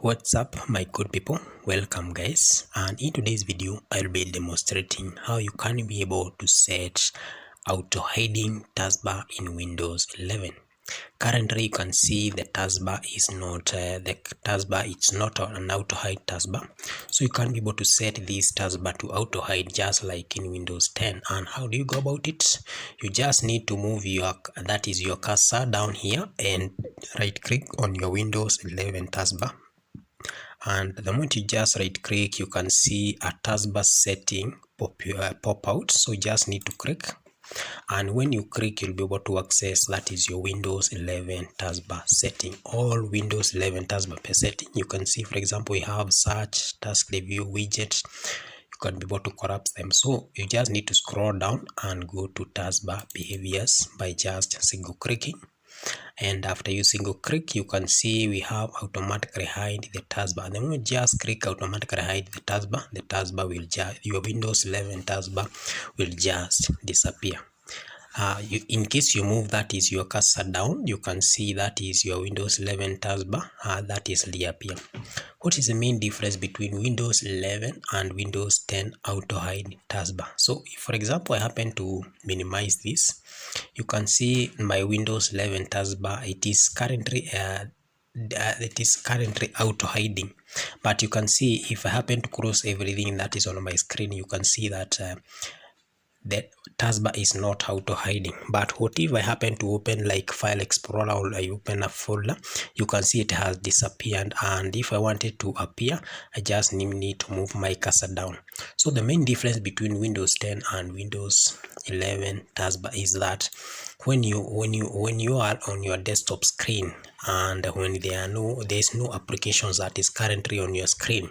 What's up my good people, welcome guys, and in today's video I'll be demonstrating how you can be able to set auto hiding taskbar in Windows 11. Currently you can see the taskbar is not it's not an auto hide taskbar, so you can be able to set this taskbar to auto hide just like in Windows 10. And how do you go about it? You just need to move your cursor down here and right click on your Windows 11 taskbar, and the moment you just right click you can see a taskbar setting pop out. So you just need to click, and when you click you'll be able to access that is your Windows 11 taskbar setting. All Windows 11 taskbar setting, you can see, for example, we have search, task review, widget. You can be able to collapse them. So you just need to scroll down and go to taskbar behaviors by just single clicking, and after you single click you can see we have automatically hide the taskbar. Then we just click automatically hide the taskbar will just, your Windows 11 taskbar will just disappear. In case you move that is your cursor down, you can see that is your Windows 11 taskbar that is reappear. What is the main difference between Windows 11 and Windows 10 auto hide taskbar? So if, for example, I happen to minimize this, you can see my Windows 11 taskbar, it is currently auto hiding, but you can see if I happen to close everything that is on my screen, you can see that the taskbar is not auto hiding. But what if I happen to open like File Explorer, or I open a folder, you can see it has disappeared, and if I want it to appear I just need to move my cursor down. So the main difference between Windows 10 and Windows 11 taskbar is that when you are on your desktop screen, and when there's no applications that is currently on your screen,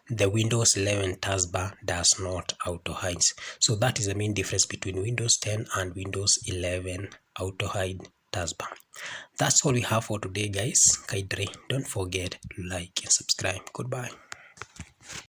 the Windows 11 taskbar does not auto hide. So that is the main difference between Windows 10 and Windows 11 auto hide taskbar. That's all we have for today guys. Kindly don't forget to like and subscribe. Goodbye.